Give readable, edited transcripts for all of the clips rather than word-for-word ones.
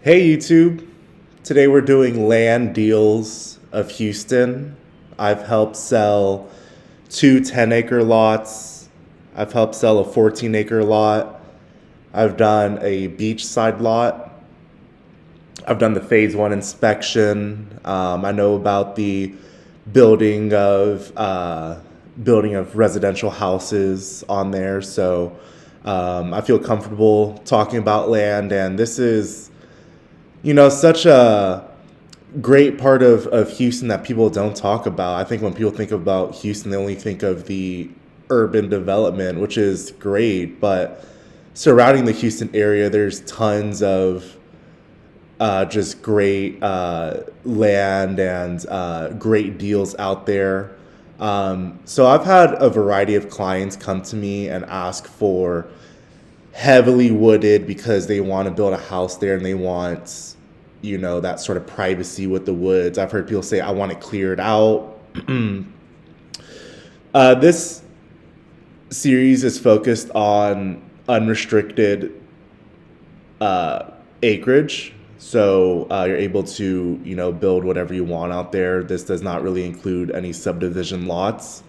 Hey YouTube, today we're doing land deals of Houston. I've helped sell two 10-acre lots. I've helped sell a 14-acre lot. I've done a beachside lot. I've done the phase one inspection. I know about the building of building of residential houses on there, so I feel comfortable talking about land. And this is, such a great part of Houston that people don't talk about. I think when people think about Houston, they only think of the urban development, which is great, but surrounding the Houston area, there's tons of just great land and great deals out there. So I've had a variety of clients come to me and ask for heavily wooded because they want to build a house there and they want, that sort of privacy with the woods. I've heard people say, I want it cleared out. This series is focused on unrestricted acreage. So you're able to, build whatever you want out there. This does not really include any subdivision lots.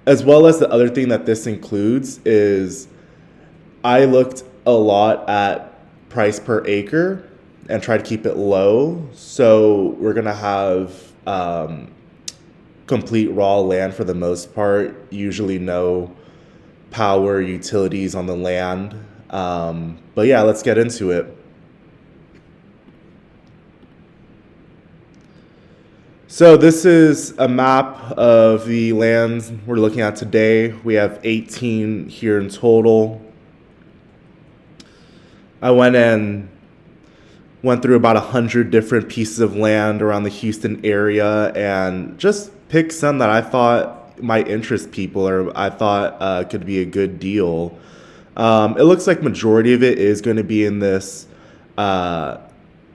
As well as the other thing that this includes is I looked a lot at price per acre and try to keep it low. So we're going to have complete raw land for the most part, usually no power utilities on the land. But yeah, let's get into it. So this is a map of the lands we're looking at today. We have 18 here in total. I went through about 100 different pieces of land around the Houston area and just picked some that I thought might interest people or I thought could be a good deal. It looks like majority of it is going to be in this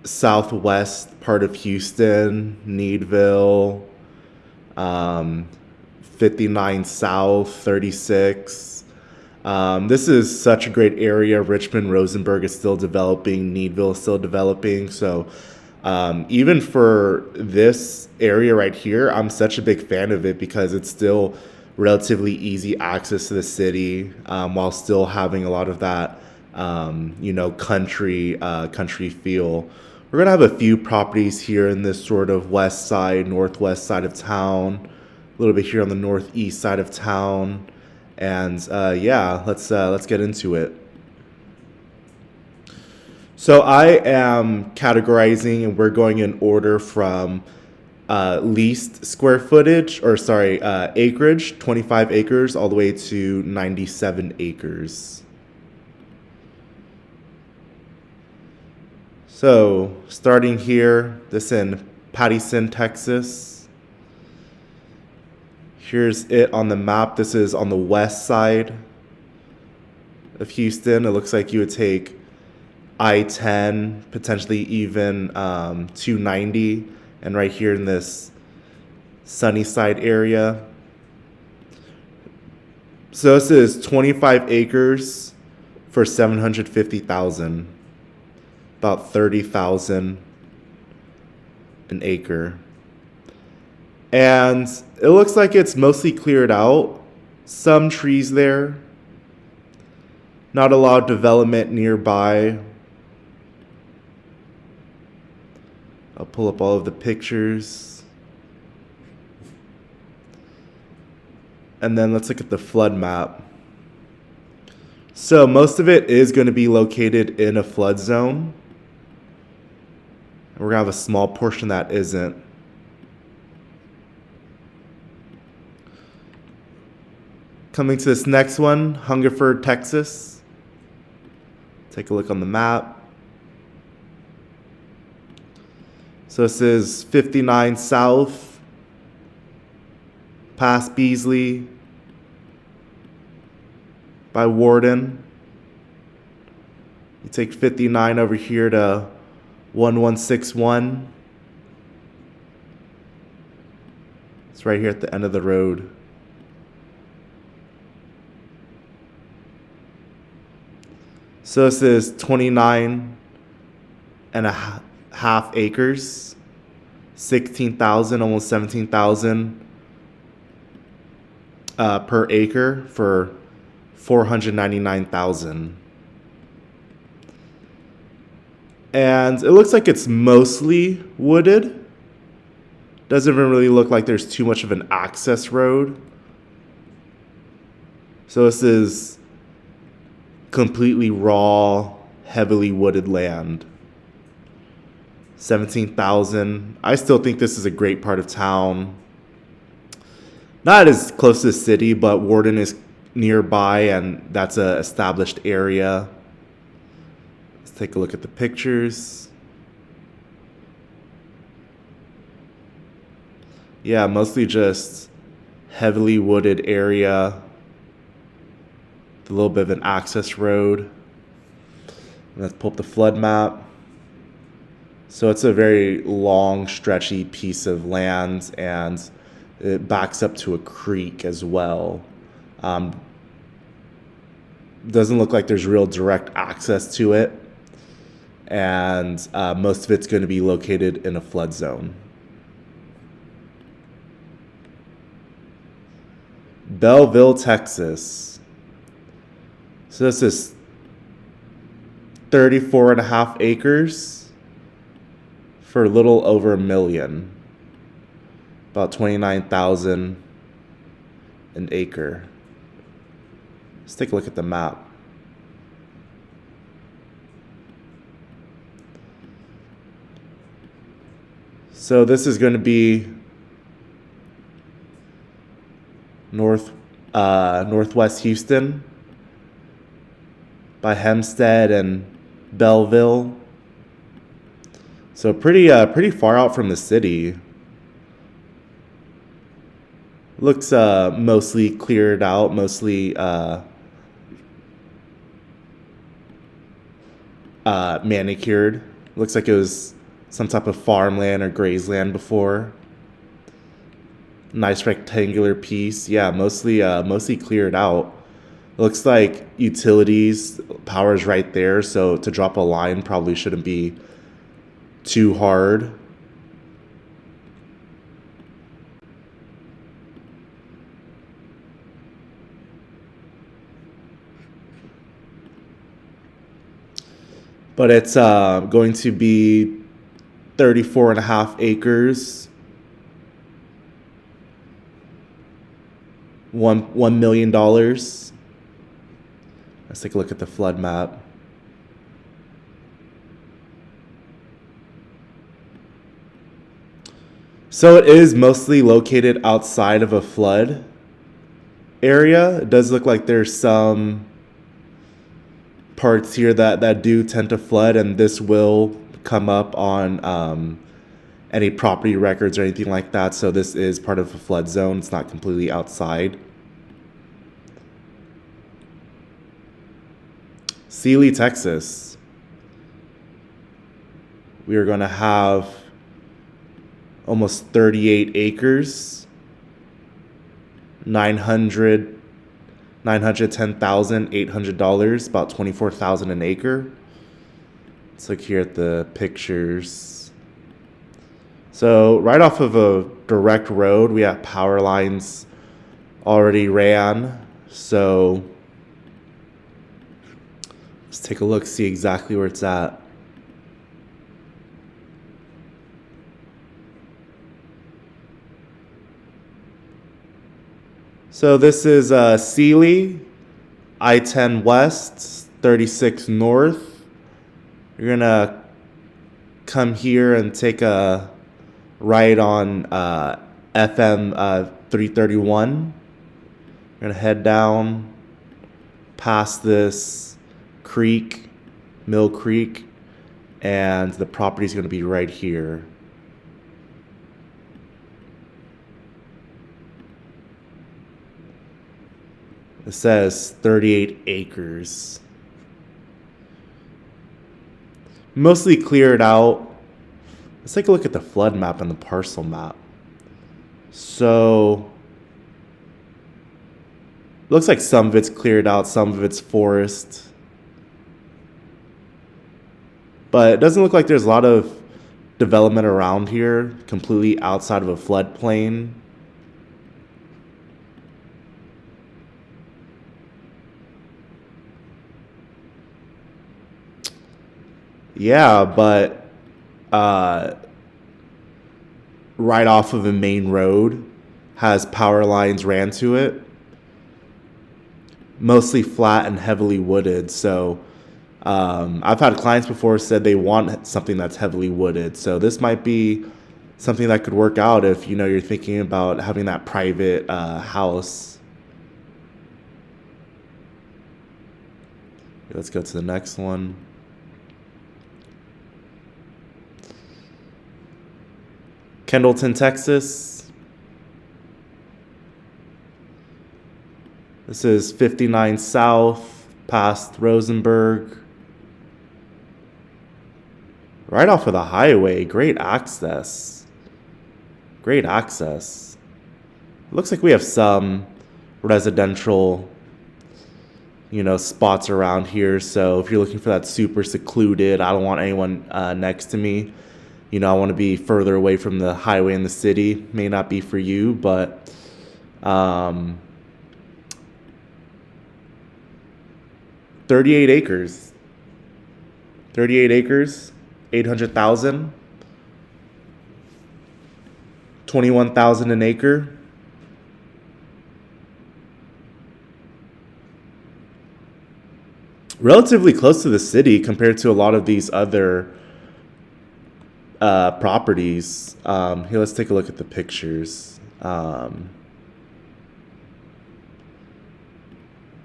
southwest part of Houston, Needville, 59 South, 36. This is such a great area. Richmond, Rosenberg is still developing. Needville is still developing. So even for this area right here, I'm such a big fan of it because it's still relatively easy access to the city while still having a lot of that, country feel. We're going to have a few properties here in this sort of west side, northwest side of town, a little bit here on the northeast side of town. And yeah, let's get into it. So I am categorizing, and we're going in order from least square footage, or sorry, acreage, 25 acres, all the way to 97 acres. So starting here, this in Pattison, Texas. Here's it on the map. This is on the west side of Houston. It looks like you would take I-10, potentially even 290, and right here in this Sunnyside area. So this is 25 acres for $750,000, about $30,000 an acre. And it looks like it's mostly cleared out. Some trees there. Not a lot of development nearby. I'll pull up all of the pictures. And then let's look at the flood map. So most of it is going to be located in a flood zone. We're going to have a small portion that isn't. Coming to this next one, Hungerford, Texas. Take a look on the map. So this is 59 South, past Beasley, by Warden. You take 59 over here to 1161. It's right here at the end of the road. So this is 29 and half acres, 16,000, almost 17,000 per acre for 499,000. And it looks like it's mostly wooded. Doesn't even really look like there's too much of an access road. So this is completely raw, heavily wooded land. 17,000. I still think this is a great part of town. Not as close to the city, but Warden is nearby, and that's a established area. Let's take a look at the pictures. Yeah, mostly just heavily wooded area. A little bit of an access road. Let's pull up the flood map. So it's a very long, stretchy piece of land, and it backs up to a creek as well. Doesn't look like there's real direct access to it, and most of it's going to be located in a flood zone. Belleville, Texas. So this is 34.5 acres for a little over $1 million. About 29,000 an acre. Let's take a look at the map. So this is going to be northwest Houston by Hempstead and Belleville. So pretty far out from the city. Looks mostly cleared out, mostly manicured. Looks like it was some type of farmland or grazeland before. Nice rectangular piece. Yeah, mostly cleared out. Looks like utilities, power's right there, so to drop a line probably shouldn't be too hard. But it's going to be 34.5 acres. $1 million. Let's take a look at the flood map. So it is mostly located outside of a flood area. It does look like there's some parts here that do tend to flood, and this will come up on any property records or anything like that. So this is part of a flood zone. It's not completely outside. Sealy, Texas. We are going to have almost 38 acres, $910,800, about $24,000 an acre. Let's look here at the pictures. So right off of a direct road, we have power lines already ran. So let's take a look, see exactly where it's at. So this is Sealy, I-10 West, 36 North. You're going to come here and take a right on FM 331. You're going to head down past this creek, Mill Creek, and the property is going to be right here. It says 38 acres. Mostly cleared out. Let's take a look at the flood map and the parcel map. So, looks like some of it's cleared out, some of it's forest. But it doesn't look like there's a lot of development around here, completely outside of a floodplain. Yeah, but right off of a main road, has power lines ran to it. Mostly flat and heavily wooded. So I've had clients before said they want something that's heavily wooded. So this might be something that could work out if you're thinking about having that private house. Let's go to the next one. Kendallton, Texas. This is 59 South, past Rosenberg. Right off of the highway, great access. Great access. Looks like we have some residential, spots around here. So if you're looking for that super secluded, I don't want anyone next to me. I want to be further away from the highway in the city. May not be for you, but 38 acres. 38 acres, 800,000. 21,000 an acre. Relatively close to the city compared to a lot of these other properties. Here, let's take a look at the pictures. I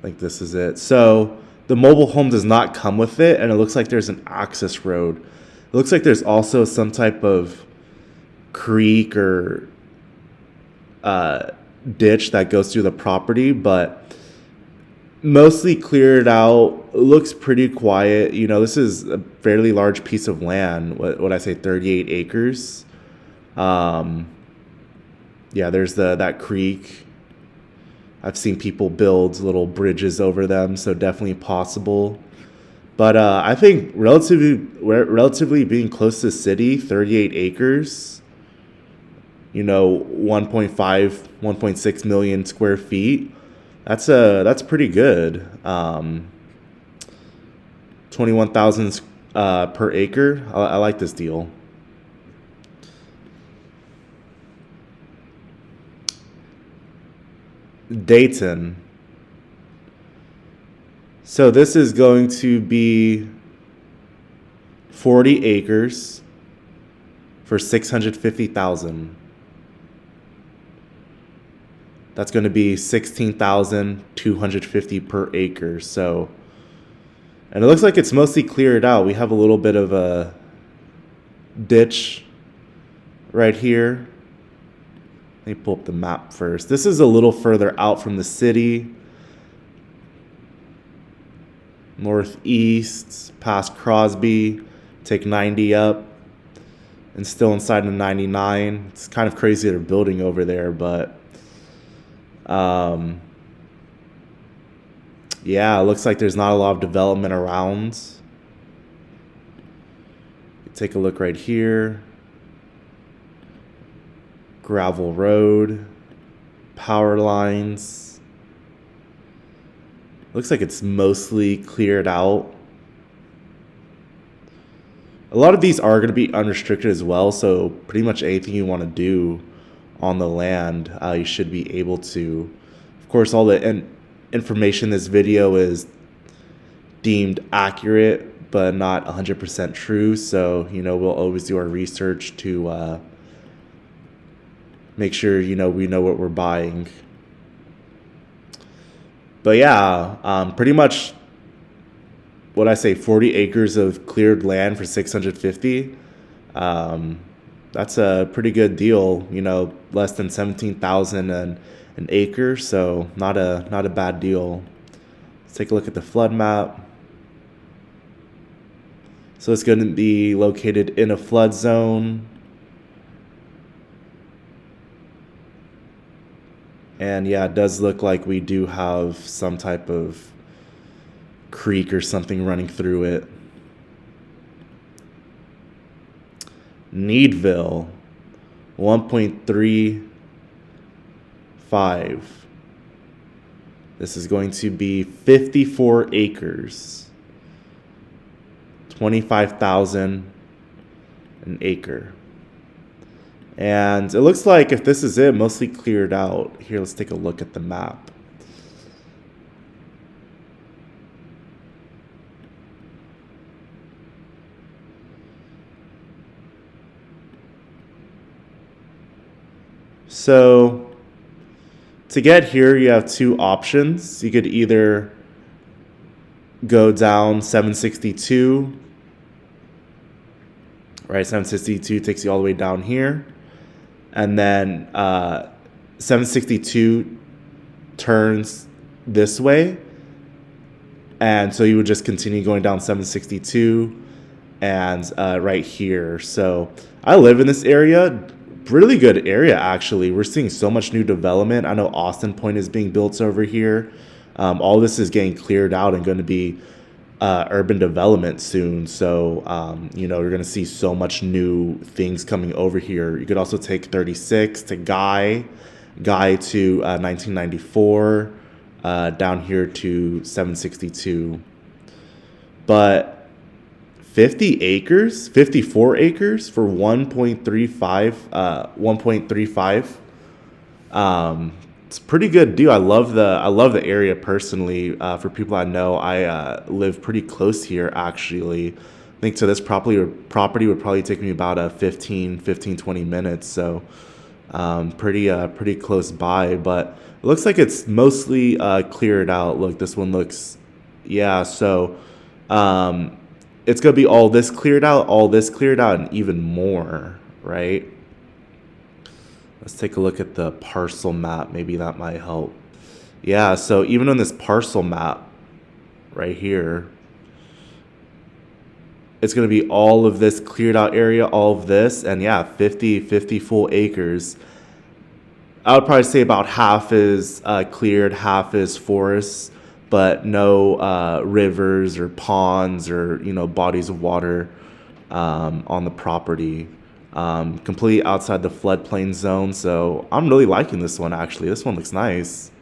think this is it. So the mobile home does not come with it, and it looks like there's an access road. It looks like there's also some type of creek or ditch that goes through the property, but mostly cleared out. It looks pretty quiet. This is a fairly large piece of land. What I say, 38 acres. Yeah, there's that creek. I've seen people build little bridges over them, so definitely possible. But I think relatively being close to the city, 38 acres, 1.5, 1.6 million square feet. That's pretty good. 21,000 per acre. I like this deal. Dayton. So this is going to be 40 acres for 650,000. That's going to be 16,250 per acre. So, and it looks like it's mostly cleared out. We have a little bit of a ditch right here. Let me pull up the map first. This is a little further out from the city. Northeast, past Crosby, take 90 up, and still inside of 99. It's kind of crazy they're building over there, but yeah, it looks like there's not a lot of development around. Take a look right here. Gravel road, power lines. Looks like it's mostly cleared out. A lot of these are going to be unrestricted as well, so pretty much anything you want to do on the land, you should be able to. Of course, all the information in this video is deemed accurate, but not 100% true, so, we'll always do our research to make sure, we know what we're buying. But yeah, pretty much what I say, 40 acres of cleared land for 650. That's a pretty good deal, less than 17,000 an acre, so not a bad deal. Let's take a look at the flood map. So it's going to be located in a flood zone. And yeah, it does look like we do have some type of creek or something running through it. Needville, 1.35. This is going to be 54 acres, 25,000 an acre. And it looks like if this is it, mostly cleared out. Here, let's take a look at the map. So to get here, you have two options. You could either go down 762, right? 762 takes you all the way down here. And then 762 turns this way. And so you would just continue going down 762 and right here. So I live in this area. Really good area, actually. We're seeing so much new development. I know Austin Point is being built over here. All this is getting cleared out and going to be urban development soon. So, you're going to see so much new things coming over here. You could also take 36 to Guy to 1994, down here to 762. But 54 acres for 1.35. It's a pretty good deal. I love the area personally. For people I know, I live pretty close here actually. I think to this property would probably take me about 20 minutes. So pretty close by, but it looks like it's mostly cleared out. Look, this one looks, yeah. So it's gonna be all this cleared out, and even more, right? Let's take a look at the parcel map. Maybe that might help. Yeah, so even on this parcel map right here, it's going to be all of this cleared out area, all of this, and yeah, 50 full acres. I would probably say about half is cleared, half is forest, but no rivers or ponds or bodies of water on the property. Completely outside the floodplain zone, so I'm really liking this one actually. This one looks nice.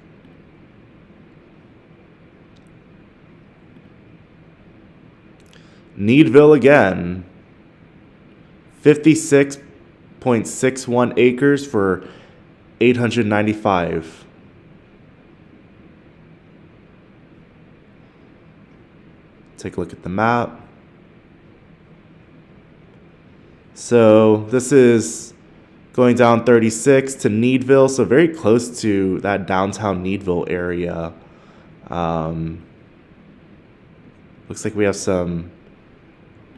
Needville again, 56.61 acres for 895. Take a look at the map. So this is going down 36 to Needville, so very close to that downtown Needville area. Looks like we have some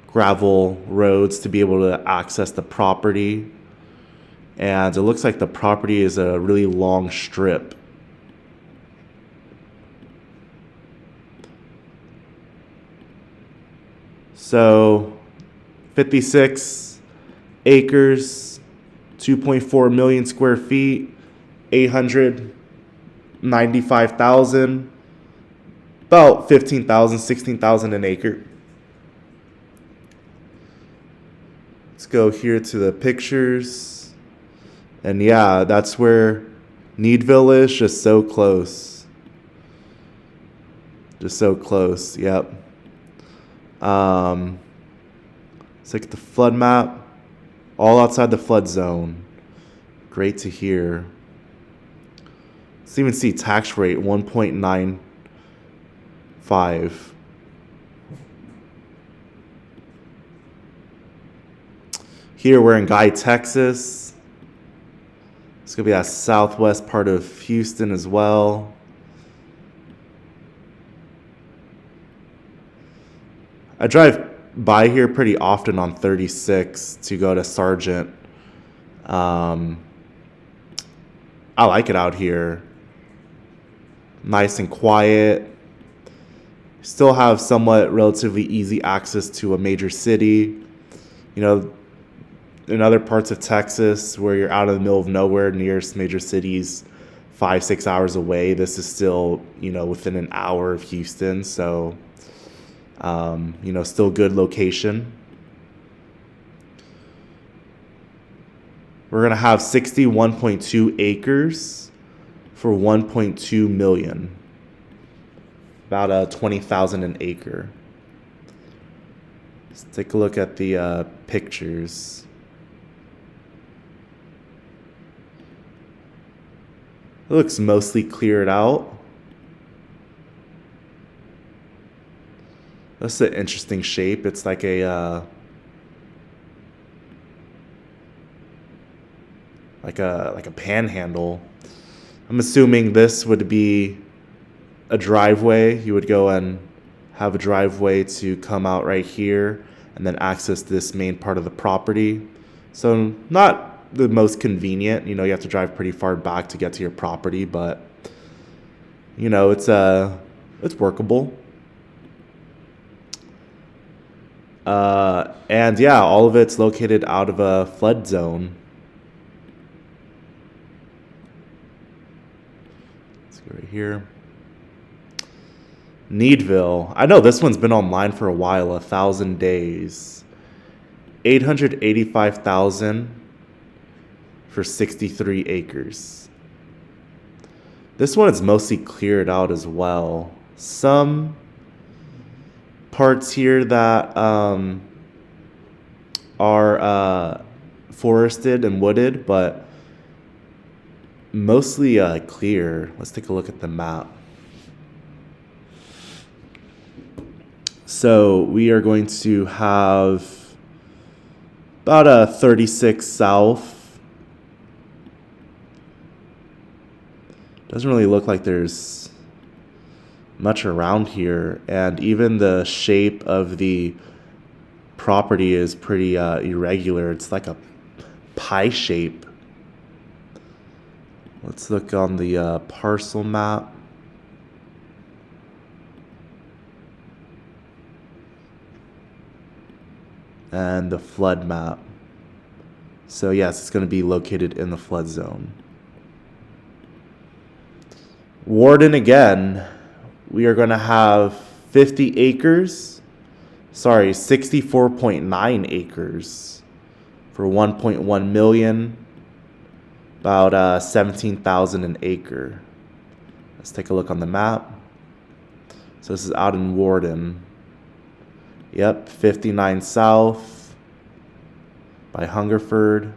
gravel roads to be able to access the property. And it looks like the property is a really long strip. So 56 acres, 2.4 million square feet, 895,000, about 15,000, 16,000 an acre. Let's go here to the pictures. And yeah, that's where Needville is, just so close. Just so close, yep. It's like the flood map, all outside the flood zone. Great to hear. Let's even see tax rate, 1.95. Here we're in Guy, Texas. It's going to be that southwest part of Houston as well. I drive by here pretty often on 36 to go to Sargent. I like it out here. Nice and quiet. Still have somewhat relatively easy access to a major city. In other parts of Texas where you're out in the middle of nowhere, nearest major cities 5-6 hours away, this is still within an hour of Houston. So still good location. We're going to have 61.2 acres for 1.2 million. About 20,000 an acre. Let's take a look at the pictures. It looks mostly cleared out. That's an interesting shape. It's like a like a panhandle. I'm assuming this would be a driveway. You would go and have a driveway to come out right here and then access this main part of the property. So not the most convenient. You have to drive pretty far back to get to your property, but it's workable. And yeah, all of it's located out of a flood zone. Let's go right here. Needville. I know this one's been online for a while. 1,000 days. 885,000 for 63 acres. This one is mostly cleared out as well. Some parts here that are forested and wooded, but mostly clear. Let's take a look at the map. So we are going to have about a 36 south. Doesn't really look like there's much around here, and even the shape of the property is pretty irregular. It's like a pie shape. Let's look on the parcel map. And the flood map. So yes, it's going to be located in the flood zone. Warden again. We are going to have 50 acres. 64.9 acres for 1.1 million. About 17,000 an acre. Let's take a look on the map. So this is out in Warden. Yep, 59 south by Hungerford.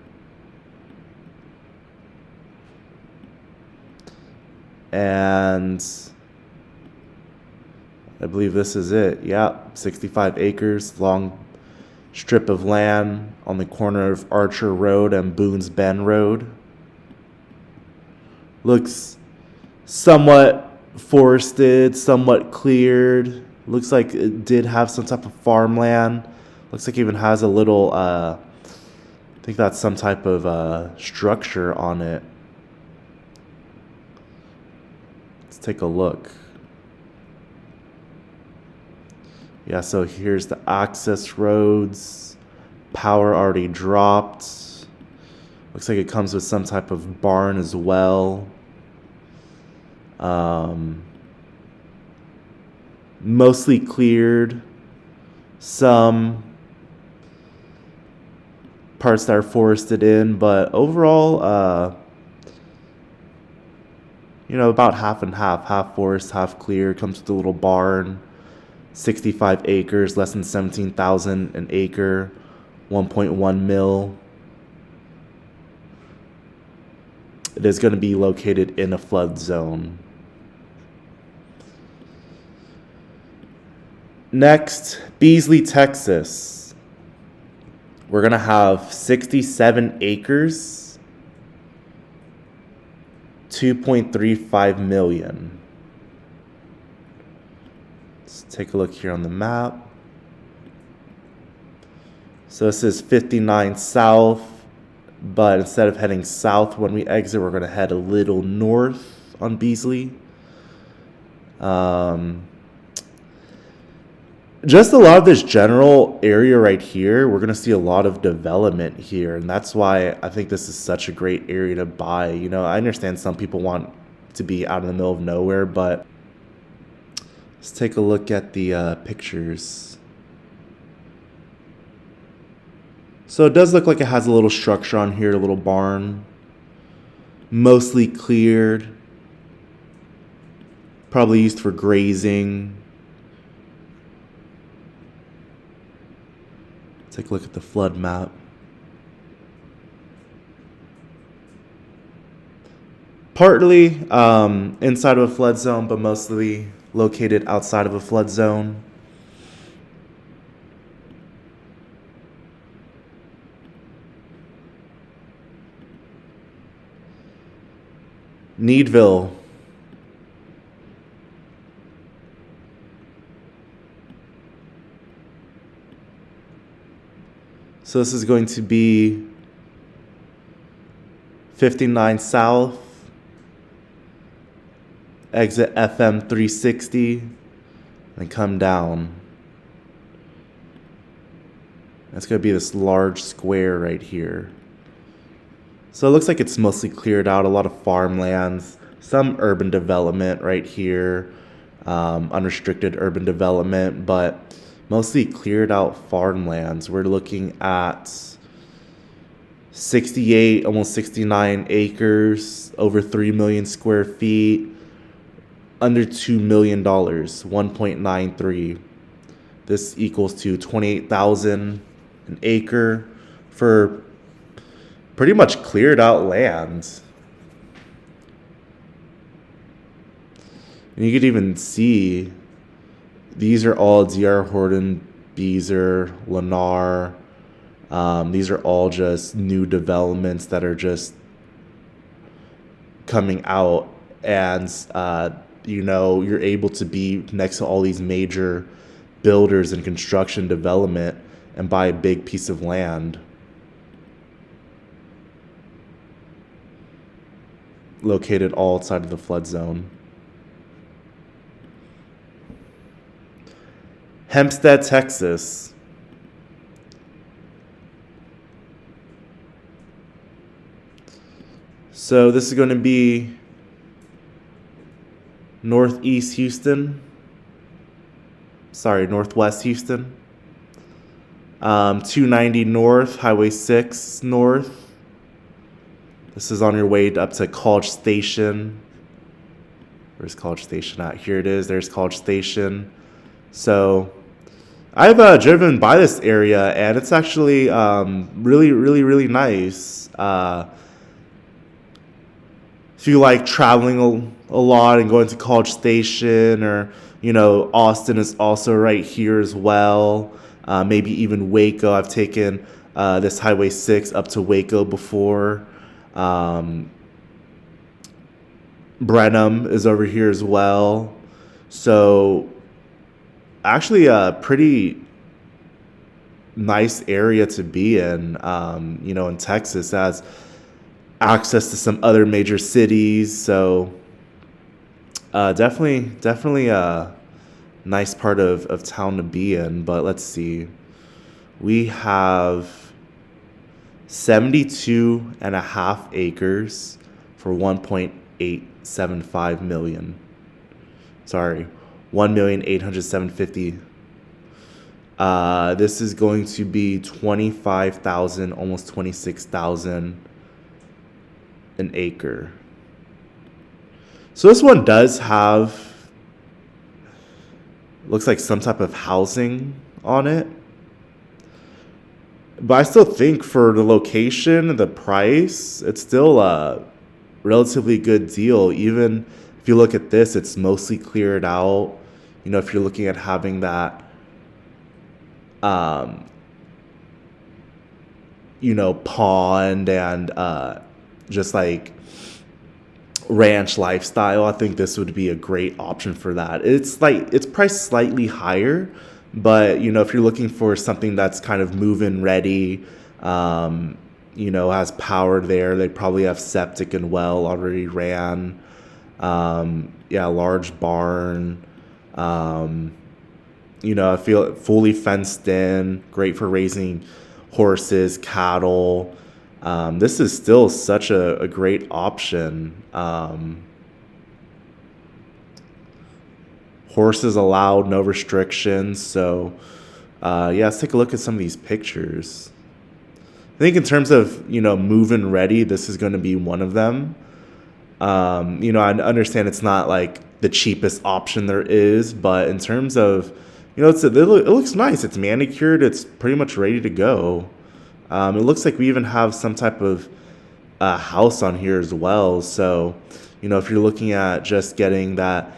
And I believe this is it. Yep, 65 acres, long strip of land on the corner of Archer Road and Boone's Bend Road. Looks somewhat forested, somewhat cleared. Looks like it did have some type of farmland. Looks like it even has a little, I think that's some type of structure on it. Let's take a look. Yeah, so here's the access roads. Power already dropped. Looks like it comes with some type of barn as well. Mostly cleared. Some parts that are forested in, but overall, about half and half. Half forest, half clear. Comes with a little barn. 65 acres, less than 17,000 an acre. 1.1 mil. It is going to be located in a flood zone. Next, Beasley, Texas. We're going to have 67 acres, 2.35 million. Let's take a look here on the map. So this is 59 south, but instead of heading south when we exit, we're going to head a little north on Beasley. Just a lot of this general area right here, we're going to see a lot of development here. And that's why I think this is such a great area to buy. I understand some people want to be out in the middle of nowhere, but let's take a look at the pictures. So it does look like it has a little structure on here, a little barn. Mostly cleared. Probably used for grazing. Take a look at the flood map. Partly inside of a flood zone, but mostly located outside of a flood zone. Needville. So this is going to be 59 South, exit FM 360, and come down. That's going to be this large square right here. So it looks like it's mostly cleared out, a lot of farmlands, some urban development right here, unrestricted urban development, but mostly cleared out farmlands. We're looking at 68, almost 69 acres, over 3 million square feet, under $2 million, 1.93. This equals to 28,000 an acre for pretty much cleared out land. And you could even see these are all D.R. Horton, Beezer, Lennar. These are all just new developments that are just coming out, and you're able to be next to all these major builders and construction development and buy a big piece of land located all outside of the flood zone. Hempstead, Texas. So this is going to be northwest Houston. 290 north, Highway 6 north. This is on your way up to College Station. Where's College Station at? Here it is. There's College Station. So I've driven by this area, and it's actually really, really, really nice. If you like traveling a lot and going to College Station, or Austin is also right here as well. Maybe even Waco. I've taken this Highway 6 up to Waco before. Brenham is over here as well. So actually a pretty nice area to be in. In Texas has access to some other major cities. So definitely a nice part of town to be in. But let's see. We have 72.5 acres for 1.875 million. Sorry, 1,807,550. This is going to be 25,000, almost 26,000 an acre. So this one does have, looks like some type of housing on it. But I still think for the location, the price, it's still a relatively good deal. Even if you look at this, it's mostly cleared out. If you're looking at having that, pond and just like ranch lifestyle, I think this would be a great option for that. It's priced slightly higher, but if you're looking for something that's kind of move-in ready, has power there, they probably have septic and well already ran. Large barn. I feel it fully fenced in, great for raising horses, cattle. This is still such a great option. Horses allowed, no restrictions. So, let's take a look at some of these pictures. think in terms of, move-in ready, this is going to be one of them. I understand it's not like the cheapest option there is, but in terms of, it looks nice. It's manicured. It's pretty much ready to go. It looks like we even have some type of house on here as well. So, if you're looking at just getting that,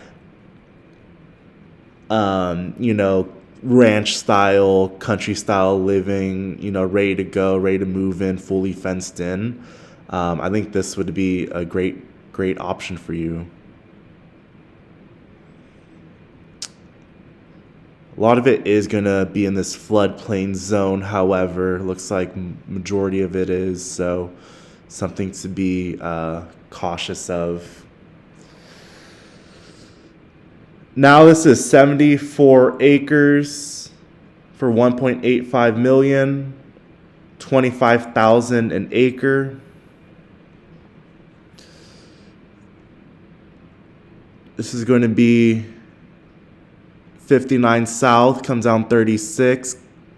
ranch style, country style living, ready to go, ready to move in, fully fenced in, I think this would be a great option for you. A lot of it is going to be in this floodplain zone, however, looks like majority of it is, so something to be cautious of. Now this is 74 acres for 1.85 million, 25,000 an acre. This is going to be 59 South, comes down 36,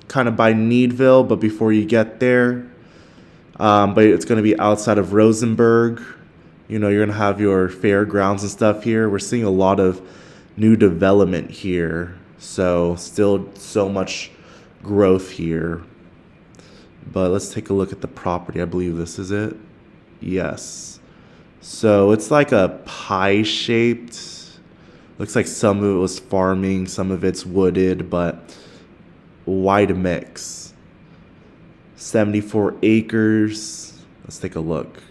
kind of by Needville, but before you get there. But it's going to be outside of Rosenberg. You're going to have your fairgrounds and stuff here. We're seeing a lot of new development here. So still so much growth here. But let's take a look at the property. I believe this is it. Yes. So it's like a pie-shaped. Looks like some of it was farming, some of it's wooded, but wide mix. 74 acres. Let's take a look.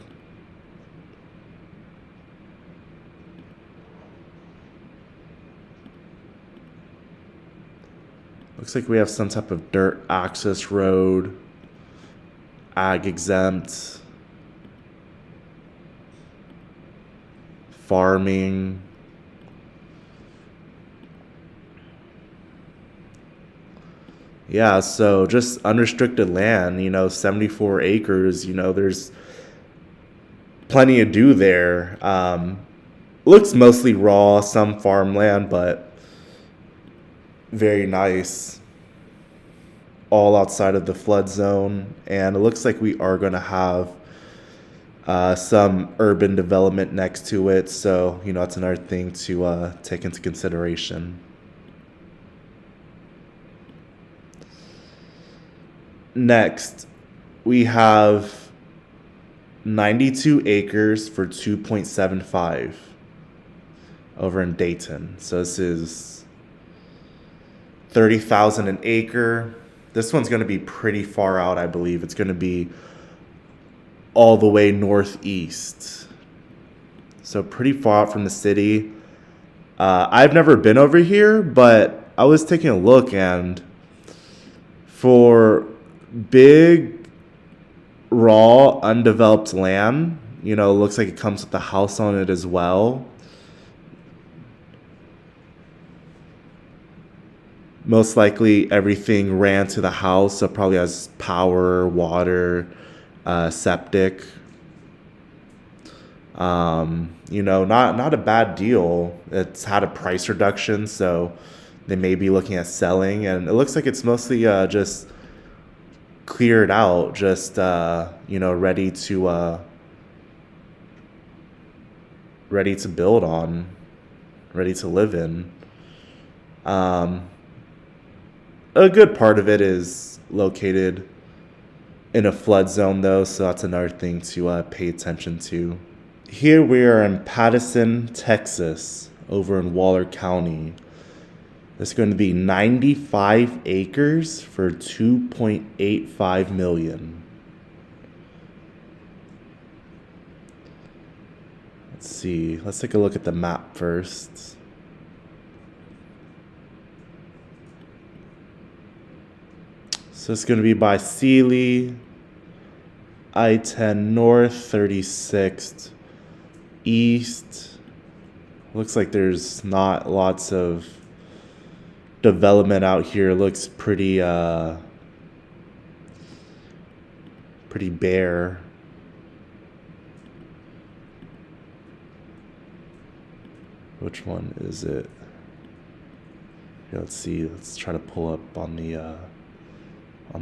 Looks like we have some type of dirt access road, ag exempt, farming. Yeah, so just unrestricted land, 74 acres, there's plenty to do there. Looks mostly raw, some farmland, but very nice. All outside of the flood zone. And it looks like we are going to have some urban development next to it. So, that's another thing to take into consideration. Next, we have 92 acres for 2.75 over in Dayton. So this is 30,000 an acre. This one's going to be pretty far out, I believe. It's going to be all the way northeast. So pretty far out from the city. I've never been over here, but I was taking a look, and for big, raw, undeveloped land, looks like it comes with the house on it as well. Most likely everything ran to the house, so probably has power, water, septic. Not a bad deal. It's had a price reduction, so they may be looking at selling, and it looks like it's mostly just cleared out, just ready to build on, ready to live in. A good part of it is located in a flood zone, though, so that's another thing to pay attention to. Here we are in Patterson, Texas, over in Waller County. It's going to be 95 acres for 2.85 million. Let's see. Let's take a look at the map first. So it's going to be by Sealy, I-10 North, 36th East. Looks like there's not lots of development out here. Looks pretty bare. Which one is it? Here, let's see. Let's try to pull up on the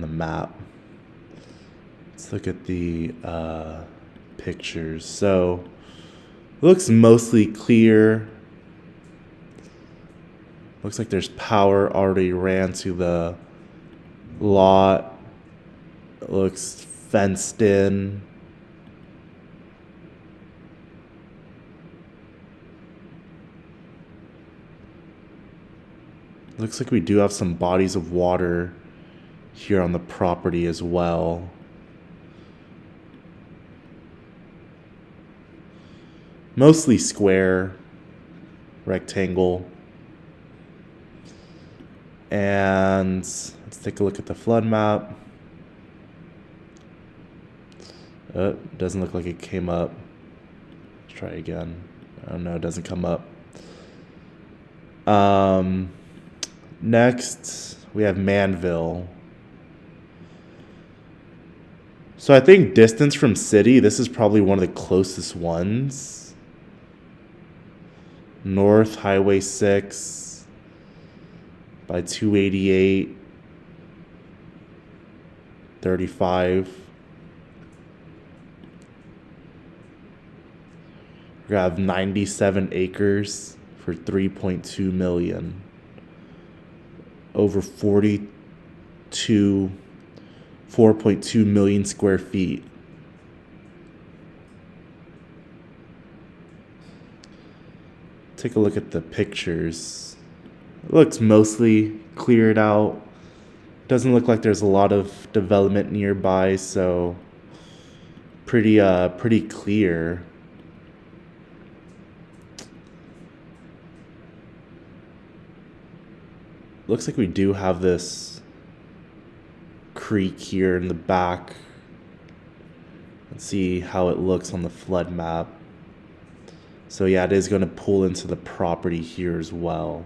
map. Let's look at the pictures. So it looks mostly clear. Looks like there's power already ran to the lot. It looks fenced in. Looks like we do have some bodies of water here on the property as well. Mostly square, rectangle. And let's take a look at the flood map. Doesn't look like it came up. Let's try again. Oh no, it doesn't come up. Next, we have Manville. So I think distance from city, this is probably one of the closest ones. North Highway 6 by 288, 35. We have 97 acres for $3.2 million. Over 4.2 million square feet. Take a look at the pictures. It looks mostly cleared out. Doesn't look like there's a lot of development nearby, so pretty clear. Looks like we do have this creek here in the back. Let's see how it looks on the flood map. So yeah, it is going to pull into the property here as well.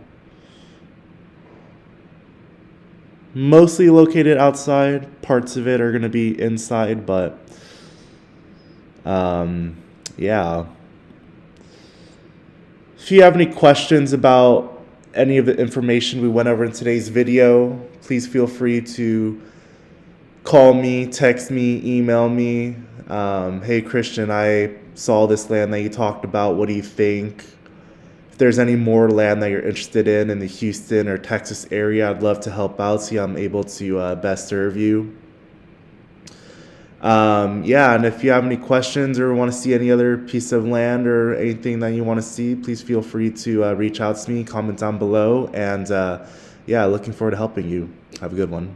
Mostly located outside. Parts of it are going to be inside, but yeah. If you have any questions about any of the information we went over in today's video, please feel free to call me, text me, email me. Hey Christian, I saw this land that you talked about. What do you think? If there's any more land that you're interested in the Houston or Texas area, I'd love to help out, see how I'm able to best serve you. Yeah, and if you have any questions or want to see any other piece of land or anything that you want to see, please feel free to reach out to me, comment down below, and yeah, looking forward to helping you. Have a good one.